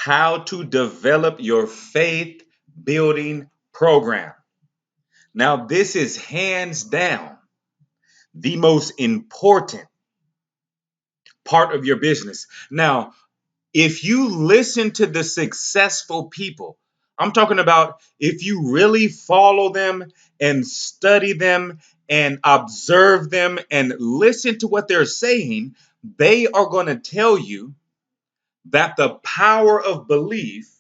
how to develop your faith building program. Now, this is hands down the most important part of your business. Now, if you listen to the successful people, I'm talking about if you really follow them and study them and observe them and listen to what they're saying, they are going to tell you that the power of belief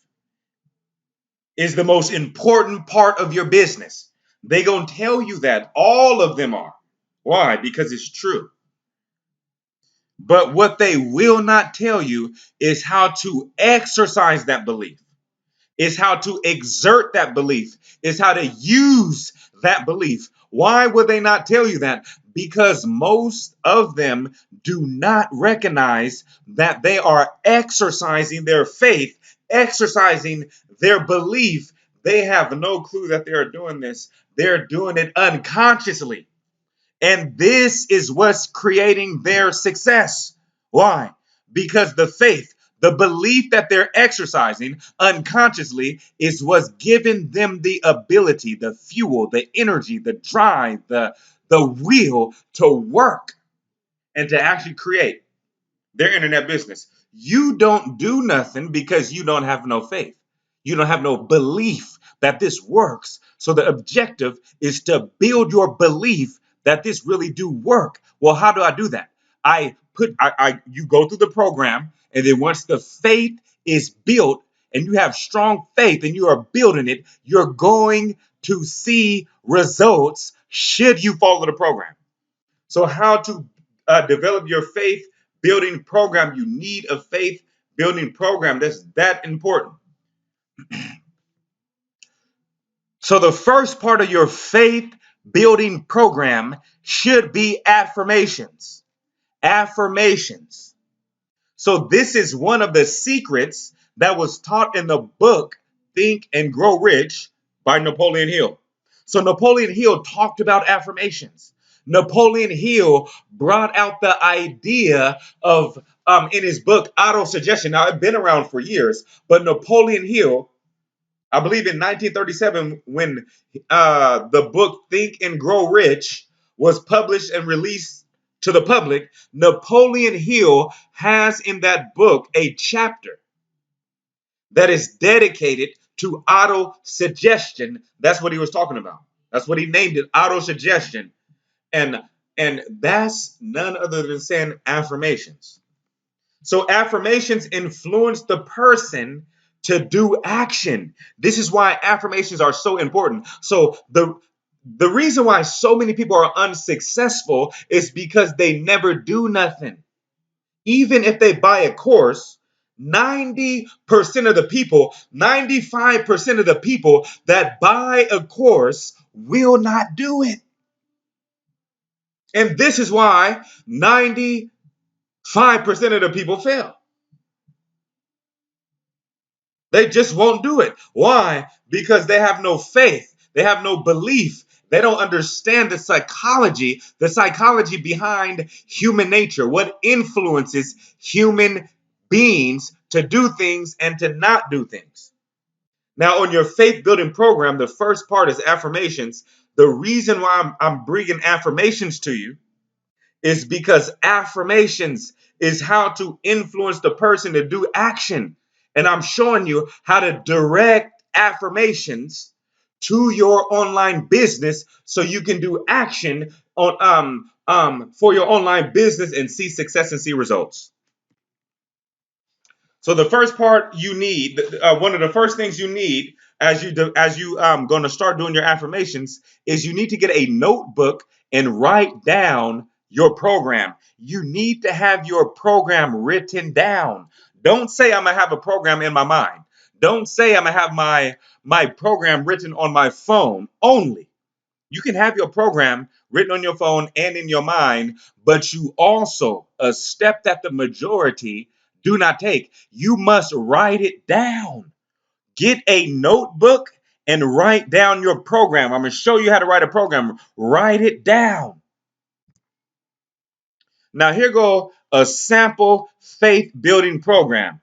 is the most important part of your business. They going to tell you that. All of them are. Why? Because it's true. But what they will not tell you is how to exercise that belief, is how to exert that belief, is how to use that belief. Why would they not tell you that? Because most of them do not recognize that they are exercising their faith, exercising their belief. They have no clue that they are doing this. They're doing it unconsciously. And this is what's creating their success. Why? Because the faith, the belief that they're exercising unconsciously is what's giving them the ability, the fuel, the energy, the drive, the will to work and to actually create their internet business. You don't do nothing because you don't have no faith. You don't have no belief that this works. So the objective is to build your belief that this really do work. Well, how do I do that? You go through the program, and then once the faith is built and you have strong faith and you are building it, you're going to see results should you follow the program. So how to develop your faith building program? You need a faith building program that's that important. So the first part of your faith building program should be affirmations. Affirmations. So this is one of the secrets that was taught in the book Think and Grow Rich by Napoleon Hill. So Napoleon Hill talked about affirmations. Napoleon Hill brought out the idea of in his book Autosuggestion. Now it's been around for years, but Napoleon Hill, I believe in 1937, when the book Think and Grow Rich was published and released to the public, Napoleon Hill has in that book a chapter that is dedicated to auto-suggestion. That's what he was talking about. That's what he named it, auto-suggestion. And that's none other than saying affirmations. So affirmations influence the person to do action. This is why affirmations are so important. So the reason why so many people are unsuccessful is because they never do nothing. Even if they buy a course, 90% of the people, 95% of the people that buy a course will not do it. And this is why 95% of the people fail. They just won't do it. Why? Because they have no faith. They have no belief. They don't understand the psychology behind human nature, what influences human beings to do things and to not do things. Now, on your faith building program, the first part is affirmations. The reason why I'm bringing affirmations to you is because affirmations is how to influence the person to do action. And I'm showing you how to direct affirmations to your online business so you can do action on for your online business and see success and see results. So the first part you need, one of the first things you need as you going to start doing your affirmations is you need to get a notebook and write down your program. You need to have your program written down. Don't say I'm gonna have a program in my mind. Don't say I'm gonna have my program written on my phone only. You can have your program written on your phone and in your mind, but you also, a step that the majority do not take, you must write it down. Get a notebook and write down your program. I'm going to show you how to write a program. Write it down. Now here go a sample faith building program.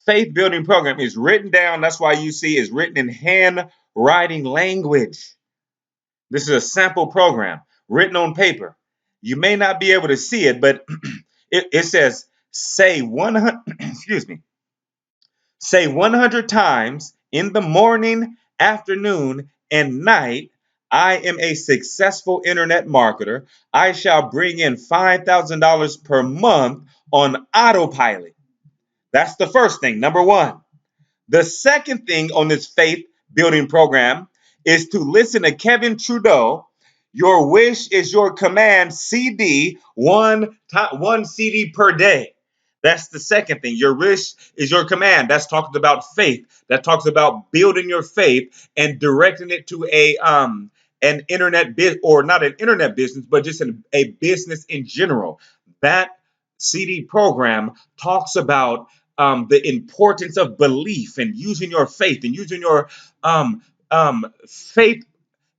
Faith building program is written down. That's why you see it's written in handwriting language. This is a sample program written on paper. You may not be able to see it, but it says say 100, excuse me, say 100 times in the morning, afternoon, and night. I am a successful internet marketer. I shall bring in $5,000 per month on autopilot. That's the first thing, number one. The second thing on this faith building program is to listen to Kevin Trudeau. Your wish is your command CD, one CD per day. That's the second thing. Your wish is your command. That's talking about faith. That talks about building your faith and directing it to an internet or not an internet business, but just a business in general. That CD program talks about the importance of belief and using your faith and using your faith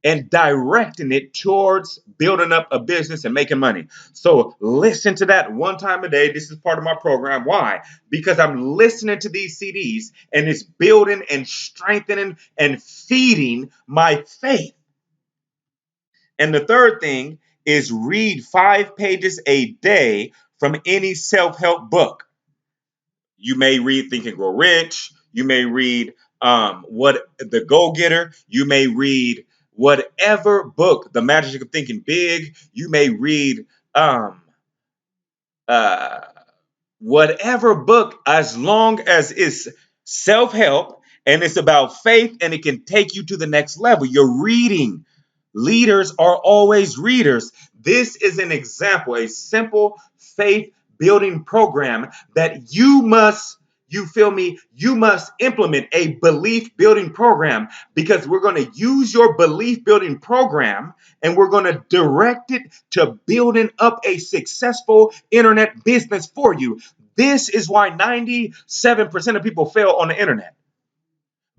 and directing it towards building up a business and making money. So listen to that one time a day. This is part of my program. Why? Because I'm listening to these CDs and it's building and strengthening and feeding my faith. And the third thing is read 5 pages a day from any self-help book. You may read Think and Grow Rich. You may read what The Go Getter. You may read whatever book, The Magic of Thinking Big. You may read uh, whatever book, as long as it's self-help and it's about faith and it can take you to the next level. You're reading. Leaders are always readers. This is an example, a simple faith building program that you feel me, you must implement a belief building program, because we're going to use your belief building program and we're going to direct it to building up a successful internet business for you. This is why 97% of people fail on the internet,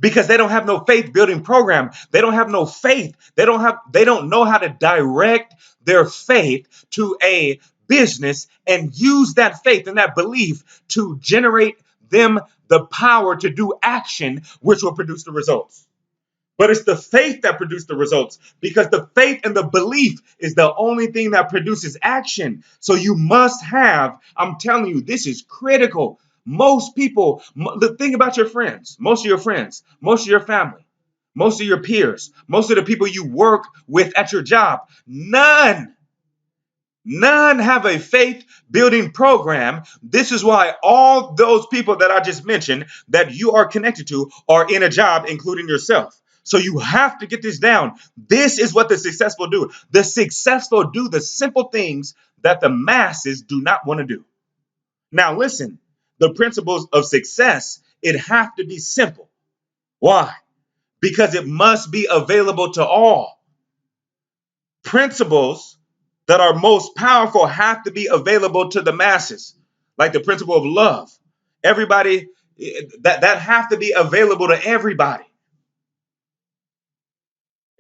because they don't have no faith building program. They don't have no faith. They don't know how to direct their faith to a business and use that faith and that belief to generate them the power to do action, which will produce the results. But it's the faith that produces the results, because the faith and the belief is the only thing that produces action. So you must have, I'm telling you, this is critical. Most people, the thing about your friends, most of your friends, most of your family, most of your peers, most of the people you work with at your job, none have a faith building program. This is why all those people that I just mentioned that you are connected to are in a job, including yourself. So you have to get this down. This is what the successful do. The successful do the simple things that the masses do not want to do. Now listen, the principles of success, it have to be simple. Why? Because it must be available to all. Principles that are most powerful have to be available to the masses, like the principle of love. Everybody, that have to be available to everybody.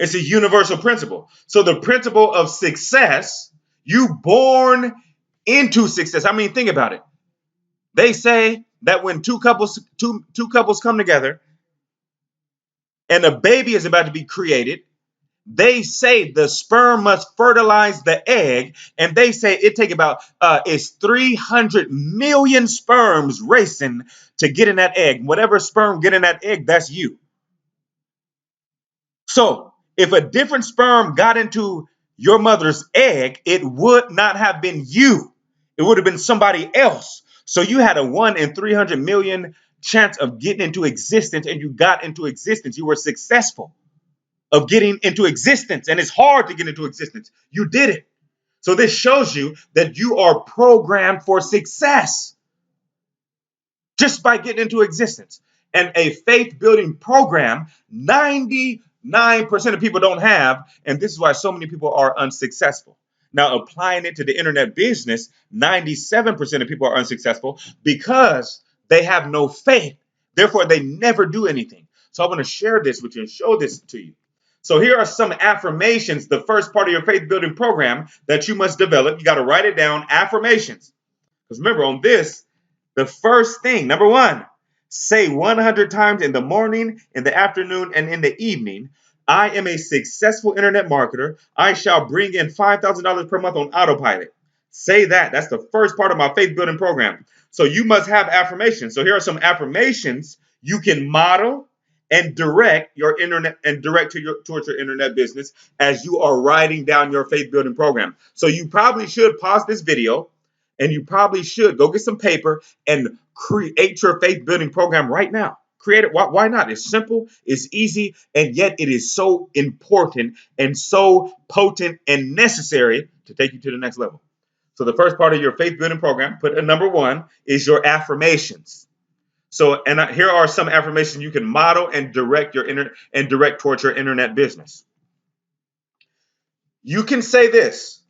It's a universal principle. So the principle of success, you born into success. I mean, think about it. They say that when two couples come together and a baby is about to be created, they say the sperm must fertilize the egg, and they say it take about it's 300 million sperms racing to get in that egg. Whatever sperm get in that egg, that's you. So if a different sperm got into your mother's egg, it would not have been you. It would have been somebody else. So you had a 1 in 300 million chance of getting into existence, and you got into existence. You were successful of getting into existence, and it's hard to get into existence. You did it. So this shows you that you are programmed for success just by getting into existence. And a faith building program, 99% of people don't have, and this is why so many people are unsuccessful. Now, applying it to the internet business, 97% of people are unsuccessful because they have no faith. Therefore, they never do anything. So I want to share this with you and show this to you. So here are some affirmations, the first part of your faith building program that you must develop. You got to write it down, affirmations. Because remember, on this, the first thing, number one, Say 100 times in the morning, in the afternoon, and in the evening, I am a successful internet marketer. I shall bring in $5,000 per month on autopilot. Say that. That's the first part of my faith building program. So you must have affirmations. So here are some affirmations you can model and direct your internet and direct to towards your internet business as you are writing down your faith building program. So you probably should pause this video and you probably should go get some paper and create your faith building program right now. Create it. Why not? It's simple, it's easy, and yet it is so important and so potent and necessary to take you to the next level. So the first part of your faith building program, put a number one, is your affirmations. So, and here are some affirmations you can model and direct direct towards your internet business. You can say this: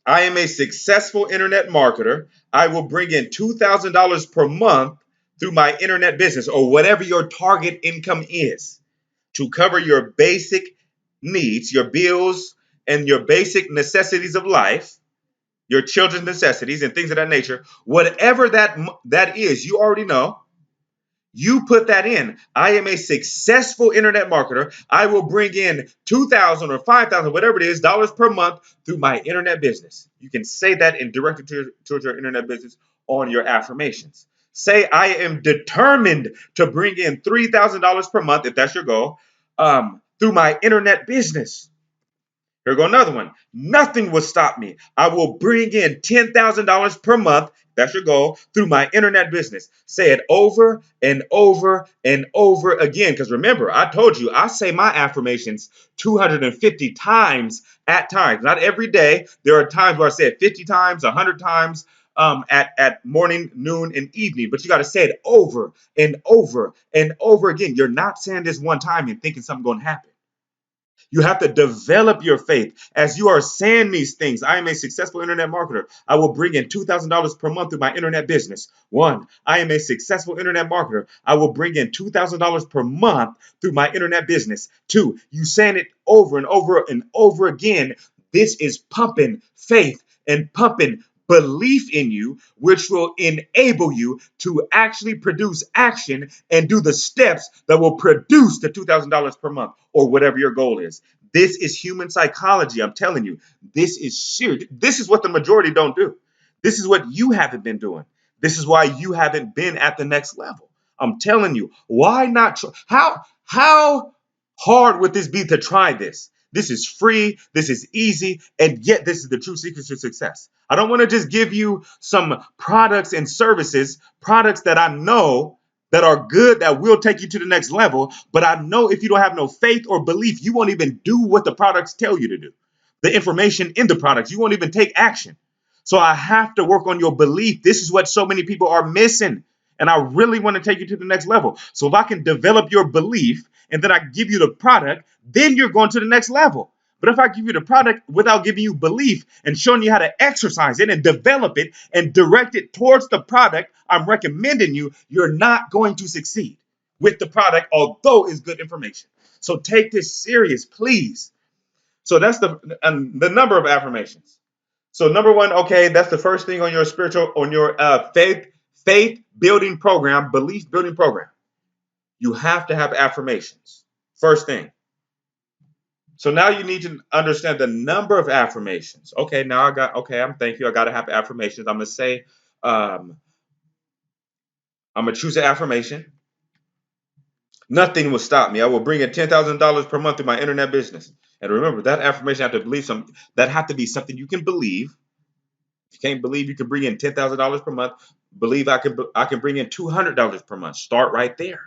I am a successful internet marketer. I will bring in $2,000 per month through my internet business, or whatever your target income is, to cover your basic needs, your bills, and your basic necessities of life, your children's necessities, and things of that nature. Whatever that is, you already know. You put that in. I am a successful internet marketer. I will bring in 2,000 or 5,000, whatever it is, dollars per month through my internet business. You can say that and direct it towards your internet business on your affirmations. Say, I am determined to bring in $3,000 per month, if that's your goal, through my internet business. Here go another one. Nothing will stop me. I will bring in $10,000 per month. That's your goal through my internet business. Say it over and over and over again. Because remember, I told you, I say my affirmations 250 times at times. Not every day. There are times where I say it 50 times, 100 times at morning, noon, and evening. But you got to say it over and over and over again. You're not saying this one time and thinking something's going to happen. You have to develop your faith as you are saying these things. I am a successful internet marketer. I will bring in $2,000 per month through my internet business. One, I am a successful internet marketer. I will bring in $2,000 per month through my internet business. Two, you saying it over and over and over again. This is pumping faith and pumping belief in you, which will enable you to actually produce action and do the steps that will produce the $2,000 per month or whatever your goal is. This is human psychology. I'm telling you, this is serious. This is what the majority don't do. This is what you haven't been doing. This is why you haven't been at the next level. I'm telling you, why not? How hard would this be to try this? This is free, this is easy, and yet this is the true secret to success. I don't want to just give you some products and services, products that I know that are good, that will take you to the next level, but I know if you don't have no faith or belief, you won't even do what the products tell you to do. The information in the products, you won't even take action. So I have to work on your belief. This is what so many people are missing. And I really want to take you to the next level. So if I can develop your belief and then I give you the product, then you're going to the next level. But if I give you the product without giving you belief and showing you how to exercise it and develop it and direct it towards the product I'm recommending you, you're not going to succeed with the product, although it's good information. So take this serious, please. So that's the number of affirmations. So number one, okay, that's the first thing on your faith building program, belief building program. You have to have affirmations. First thing. So now you need to understand the number of affirmations. Okay, now thank you. I got to have affirmations. I'm going to say, I'm going to choose an affirmation. Nothing will stop me. I will bring in $10,000 per month through my internet business. And remember, that affirmation have to believe something. That have to be something you can believe. If you can't believe you can bring in $10,000 per month, believe I can bring in $200 per month. Start right there.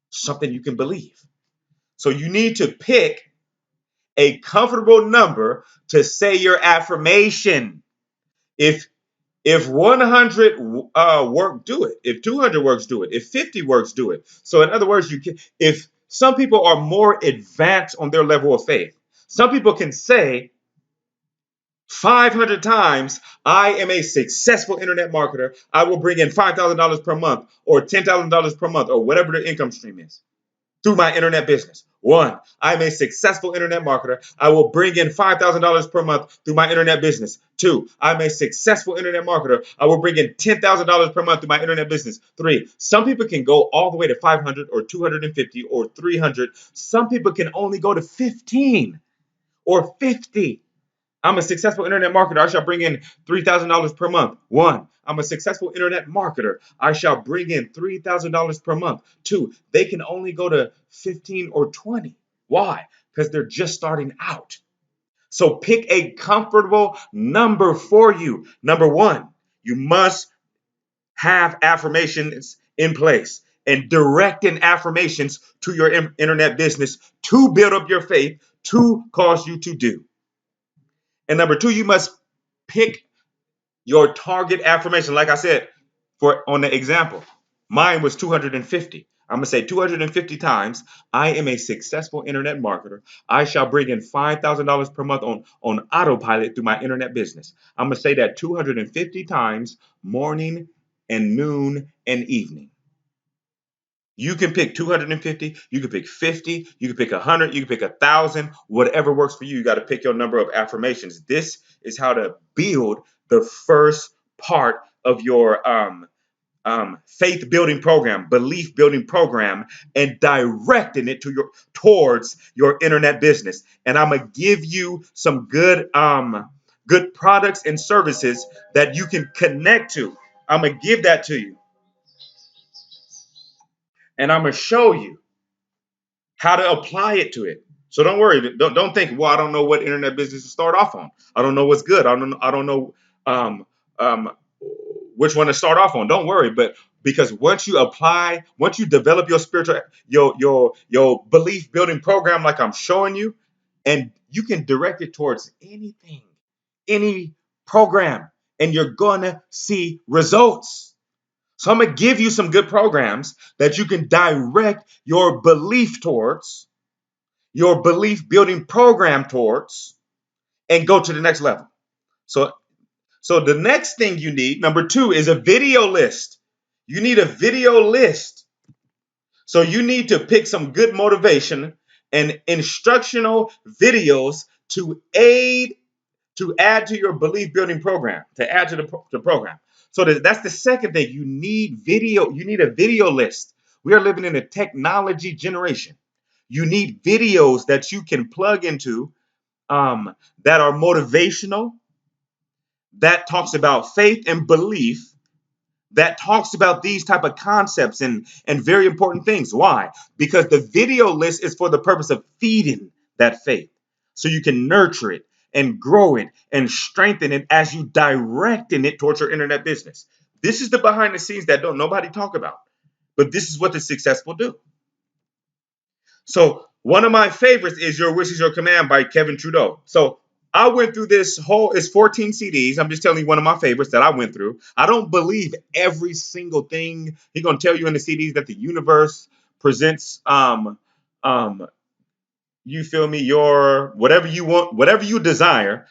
Something you can believe. So you need to pick a comfortable number to say your affirmation. If 100 work, do it. If 200 works, do it. If 50 works, do it. So in other words, if some people are more advanced on their level of faith, some people can say 500 times, I am a successful internet marketer. I will bring in $5,000 per month or $10,000 per month or whatever the income stream is. through my internet business. One, I'm a successful internet marketer. I will bring in $5,000 per month through my internet business. Two, I'm a successful internet marketer. I will bring in $10,000 per month through my internet business. Three, some people can go all the way to 500 or 250 or 300. Some people can only go to 15 or 50. I'm a successful internet marketer. I shall bring in $3,000 per month. One, I'm a successful internet marketer. I shall bring in $3,000 per month. Two, they can only go to 15 or 20. Why? Because they're just starting out. So pick a comfortable number for you. Number one, you must have affirmations in place and directing affirmations to your internet business to build up your faith, to cause you to do. And number two, you must pick your target affirmation. Like I said, for on the example, mine was 250. I'm gonna say 250 times. I am a successful internet marketer. I shall bring in $5,000 per month on autopilot through my internet business. I'm gonna say that 250 times, morning and noon and evening. You can pick 250, you can pick 50, you can pick 100, you can pick 1,000, whatever works for you. You got to pick your number of affirmations. This is how to build the first part of your faith building program, belief building program, and directing it to towards your internet business. And I'm gonna give you some good products and services that you can connect to. I'm gonna give that to you, and I'm gonna show you how to apply it to it. So don't worry. Don't think, well, I don't know what internet business to start off on. I don't know what's good. I don't know um, um, which one to start off on. Don't worry. But because once you develop your spiritual your belief building program like I'm showing you, and you can direct it towards anything, any program, and you're gonna see results. So I'm gonna give you some good programs that you can direct your belief towards, your belief building program towards, and go to the next level. So so the next thing you need, number two, is a video list. You need a video list. So you need to pick some good motivation and instructional videos to add to your belief building program, to add to the program. So that's the second thing. You need video. You need a video list. We are living in a technology generation. You need videos that you can plug into, that are motivational, that talks about faith and belief, that talks about these type of concepts and very important things. Why? Because the video list is for the purpose of feeding that faith, so you can nurture it and grow it and strengthen it as you directing it towards your internet business. This is the behind the scenes that don't nobody talk about, but this is what the successful do. So one of my favorites is Your Wish is Your Command by Kevin Trudeau. So I went through this whole, it's 14 CDs. I'm just telling you one of my favorites that I went through. I don't believe every single thing he's gonna tell you in the CDs that the universe presents. You feel me? Your whatever you want, whatever you desire,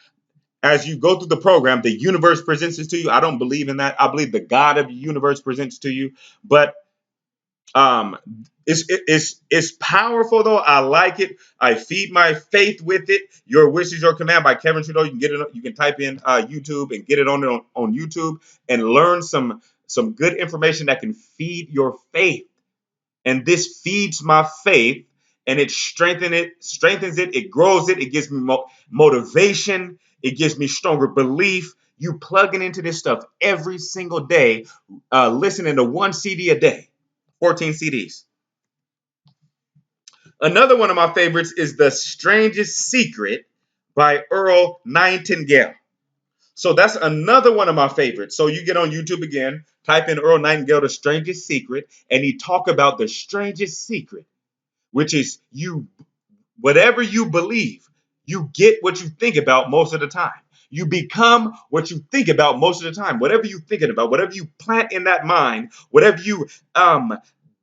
as you go through the program, the universe presents it to you. I don't believe in that. I believe the God of the universe presents to you. But um, it's powerful though. I like it. I feed my faith with it. Your Wish is Your Command by Kevin Trudeau. You can get it. You can type in YouTube and get it on YouTube and learn some good information that can feed your faith. And this feeds my faith, and it strengthens it. It grows it. It gives me motivation. It gives me stronger belief. You plugging into this stuff every single day, listening to one CD a day, 14 CDs. Another one of my favorites is The Strangest Secret by Earl Nightingale. So that's another one of my favorites. So you get on YouTube again, type in Earl Nightingale, The Strangest Secret, and he talk about the strangest secret, which is whatever you believe, you get what you think about most of the time. You become what you think about most of the time. Whatever you're thinking about, whatever you plant in that mind, whatever you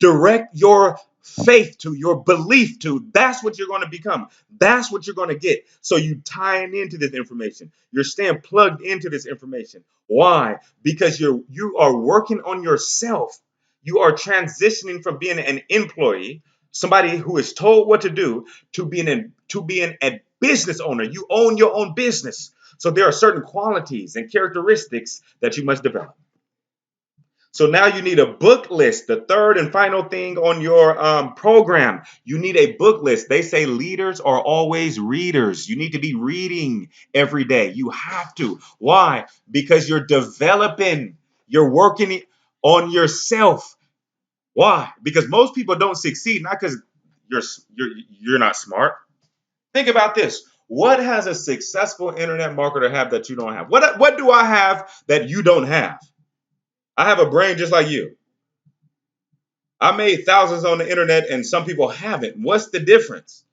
direct your faith to, your belief to, that's what you're going to become. That's what you're going to get. So you tying into this information. You're staying plugged into this information. Why? Because you are working on yourself. You are transitioning from being an employee somebody who is told what to do, to being a business owner. You own your own business. So there are certain qualities and characteristics that you must develop. So now you need a book list. The third and final thing on your program, you need a book list. They say leaders are always readers. You need to be reading every day. You have to. Why? Because you're developing, you're working on yourself. Why? Because most people don't succeed not because you're you're not smart. Think about this. What has a successful internet marketer have that you don't have? What do I have that you don't have? I have a brain just like you. I made thousands on the internet and some people haven't. What's the difference?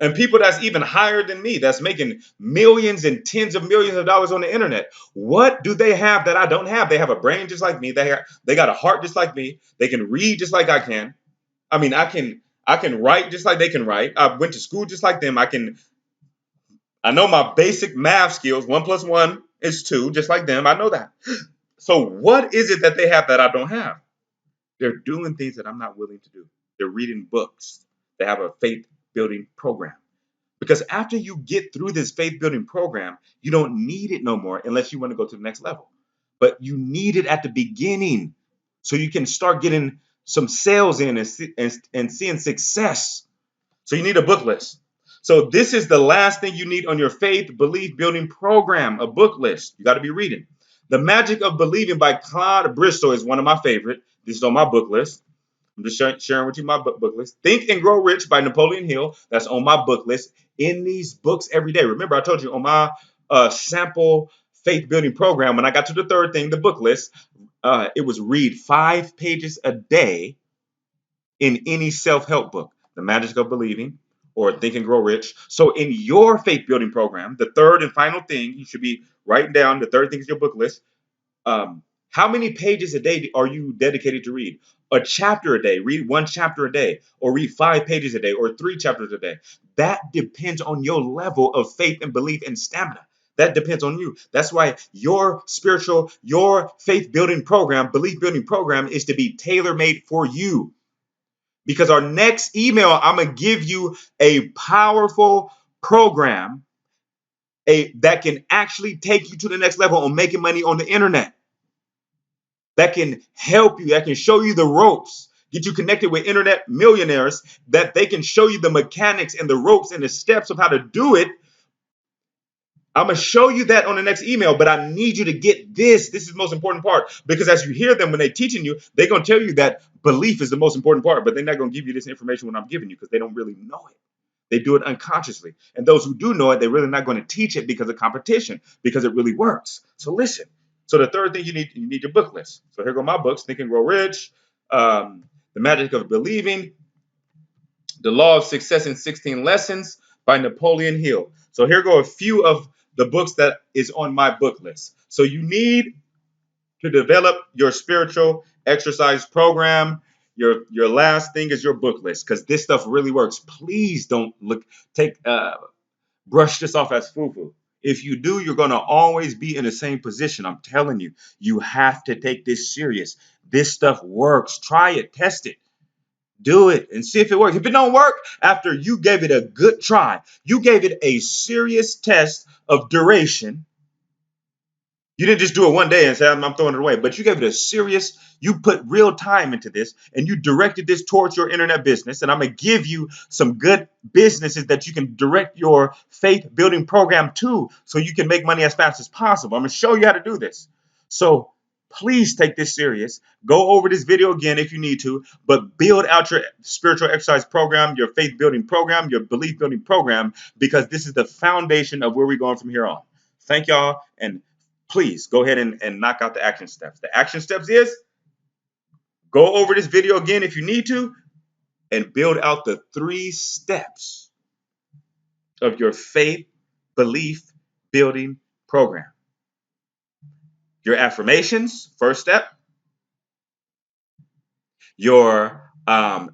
And people that's even higher than me, that's making millions and tens of millions of dollars on the internet, what do they have that I don't have? They have a brain just like me. They got a heart just like me. They can read just like I can. I mean, I can write just like they can write. I went to school just like them. I know my basic math skills. 1+1 is 2, just like them. I know that. So what is it that they have that I don't have? They're doing things that I'm not willing to do. They're reading books. They have a faith building program. Because after you get through this faith building program, you don't need it no more unless you want to go to the next level. But you need it at the beginning so you can start getting some sales in and seeing success. So you need a book list. So this is the last thing you need on your faith belief building program, a book list. You got to be reading. The Magic of Believing by Claude Bristol is one of my favorite. This is on my book list. I'm just sharing with you my book list. Think and Grow Rich by Napoleon Hill. That's on my book list. In these books every day. Remember, I told you on my sample faith building program, when I got to the third thing, the book list, it was read 5 pages a day in any self-help book. The Magic of Believing or Think and Grow Rich. So in your faith building program, the third and final thing, you should be writing down, the third thing is your book list. How many pages a day are you dedicated to read? A chapter a day, read 1 chapter a day, or read 5 pages a day, or 3 chapters a day. That depends on your level of faith and belief and stamina. That depends on you. That's why your faith building program, belief building program is to be tailor made for you. Because our next email, I'm going to give you a powerful program that can actually take you to the next level on making money on the internet. That can help you, that can show you the ropes, get you connected with internet millionaires, that they can show you the mechanics and the ropes and the steps of how to do it. I'm going to show you that on the next email, but I need you to get this. This is the most important part, because as you hear them when they're teaching you, they're going to tell you that belief is the most important part, but they're not going to give you this information when I'm giving you because they don't really know it. They do it unconsciously. And those who do know it, they're really not going to teach it because of competition, because it really works. So listen. So the third thing you need your book list. So here go my books: Think and Grow Rich, The Magic of Believing, The Law of Success in 16 Lessons by Napoleon Hill. So here go a few of the books that is on my book list. So you need to develop your spiritual exercise program. Your last thing is your book list, because this stuff really works. Please don't brush this off as foo-foo. If you do, you're going to always be in the same position. I'm telling you, you have to take this serious. This stuff works. Try it, test it, do it, and see if it works. If it don't work, after you gave it a good try, you gave it a serious test of duration. You didn't just do it one day and say, I'm throwing it away, but you gave it a serious, you put real time into this, and you directed this towards your internet business. And I'm going to give you some good businesses that you can direct your faith building program to, so you can make money as fast as possible. I'm going to show you how to do this. So please take this serious. Go over this video again if you need to, but build out your spiritual exercise program, your faith building program, your belief building program, because this is the foundation of where we're going from here on. Thank y'all, and please go ahead and knock out the action steps. The action steps is go over this video again if you need to, and build out the 3 steps of your faith belief building program. Your affirmations, first step. Your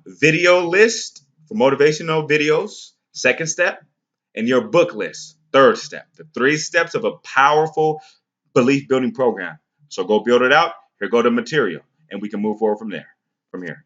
video list for motivational videos, second step. And your book list, third step. The 3 steps of a powerful belief building program. So go build it out. Here go the material, and we can move forward from here.